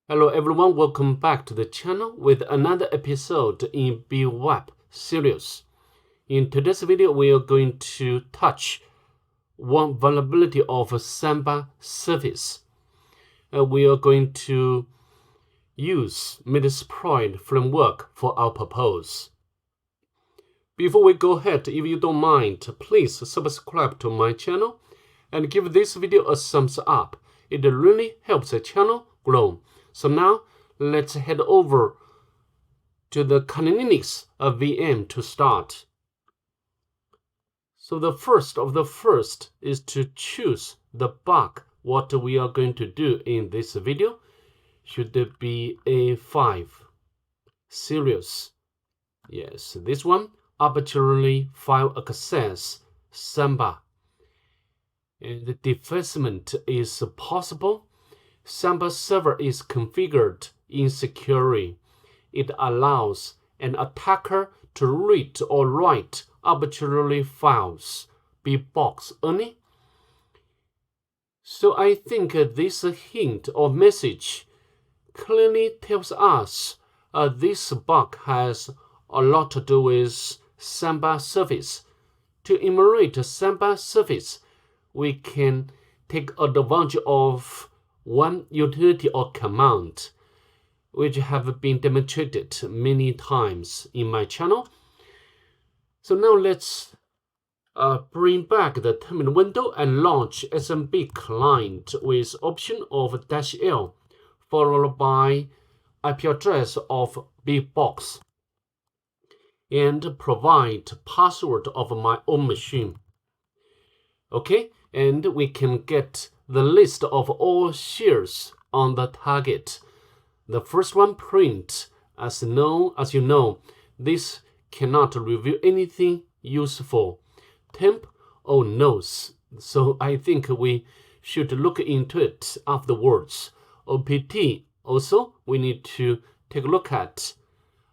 Hello everyone, welcome back to the channel with another episode in bWAPP series. In today's video, we are going to touch one vulnerability of Samba service. We are going to use Metasploit framework for our purpose. Before we go ahead, if you don't mind, please subscribe to my channel and give this video a thumbs up. It really helps the channel grow. So now, let's head over to the Linux VM to start. So the first is to choose the bug. What we are going to do in this video should be A5 series. Yes, this one, Arbitrary File Access, Samba. And the defacement is possible. Samba server is configured insecurely. It allows an attacker to read or write arbitrary files, bbox only. So I think this hint or message clearly tells us this bug has a lot to do with Samba service. To enumerate Samba service, we can take advantage of one utility or command, which have been demonstrated many times in my channel. So now let's bring back the terminal window and launch SMB client with option of -L followed by IP address of bbox and provide password of my own machine. Okay, and we can get the list of all shares on the target. The first one print. As you know, this cannot reveal anything useful. Temp, oh no. So I think we should look into it afterwards. OPT, also we need to take a look at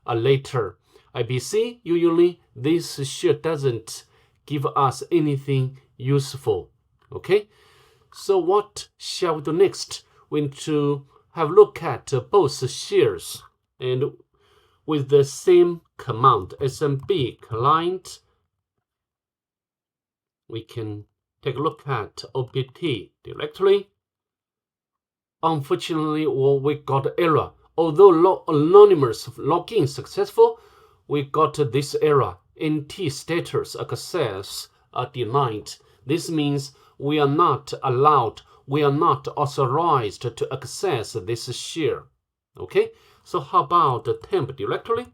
later. IPC, usually this share doesn't give us anything useful. Okay, so what shall we do next? We need to have a look at both shares, and with the same command SMB client, we can take a look at OPT directory. Unfortunately, we got error. Although anonymous login successful, we got this error. NT status access denied. This means we are not allowed, we are not authorized to access this share. Okay, so how about the temp directory?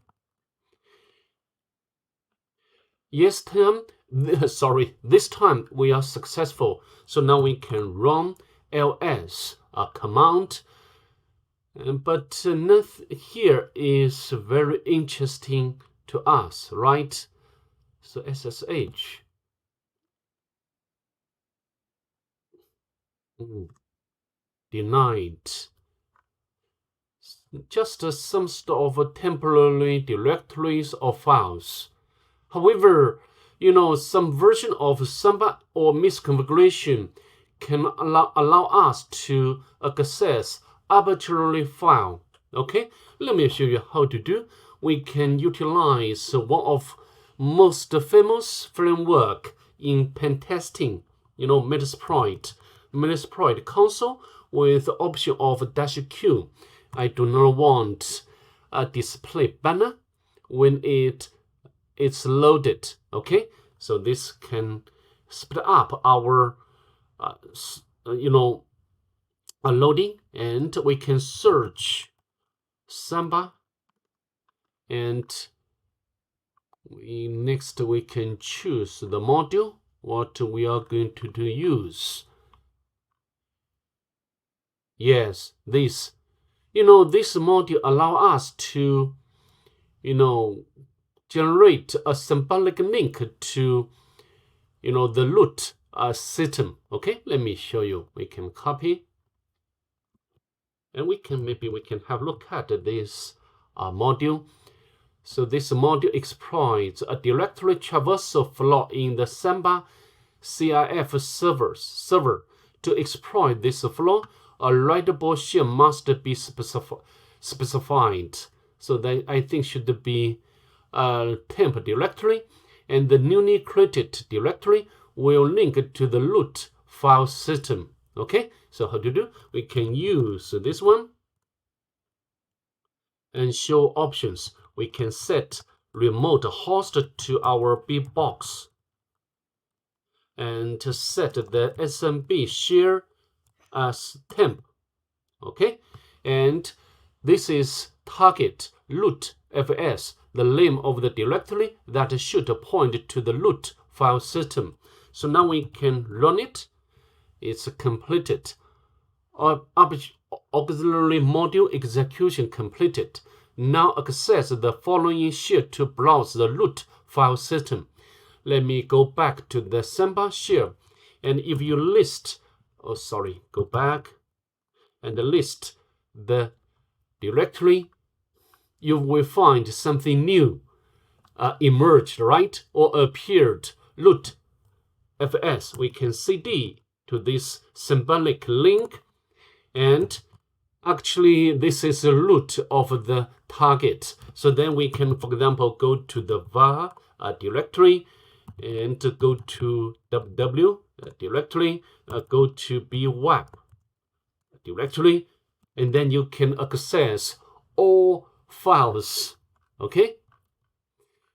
Yes, this time we are successful. So now we can run ls command. But nothing here is very interesting to us, right? So SSH. Denied. Just some sort of temporary directories or files. However, some version of Samba or misconfiguration can allow us to access arbitrary file. Okay, let me show you how to do. We can utilize one of most famous framework in pen testing, Metasploit console with the option of -Q. I do not want a display banner when it's loaded. Okay, so this can speed up our loading, and we can search Samba, and next we can choose the module what we are going to use. Yes, this module allow us to generate a symbolic link to the root system. Okay, let me show you. We can copy, and we can have a look at this module. So this module exploits a directory traversal flaw in the Samba CIF server to exploit this flaw. a writable shell must be specified. So that I think should be a temp directory, and the newly created directory will link to the root file system. Okay, so how to do? We can use this one and show options. We can set remote host to our bbox and to set the SMB share as temp. Okay, and this is target root fs, the name of the directory that should point to the root file system. So now we can run it. It's completed. Auxiliary module execution completed. Now access the following shell to browse the root file system. Let me go back to the Samba shell, and if you list, go back and list the directory, you will find something new emerged, right? Or appeared. Root fs. We can cd to this symbolic link, and actually this is the root of the target. So then we can, for example, go to the var directory and go to ww directory, go to bWAPP directory, and then you can access all files. Okay,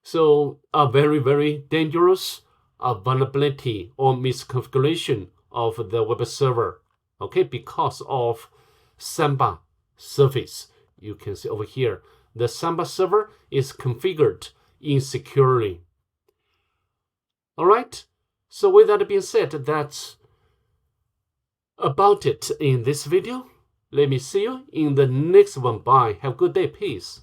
so a very, very dangerous vulnerability or misconfiguration of the web server. Okay, because of Samba service. You can see over here, the Samba server is configured insecurely. All right, so with that being said, that's about it in this video. Let me see you in the next one. Bye. Have a good day. Peace.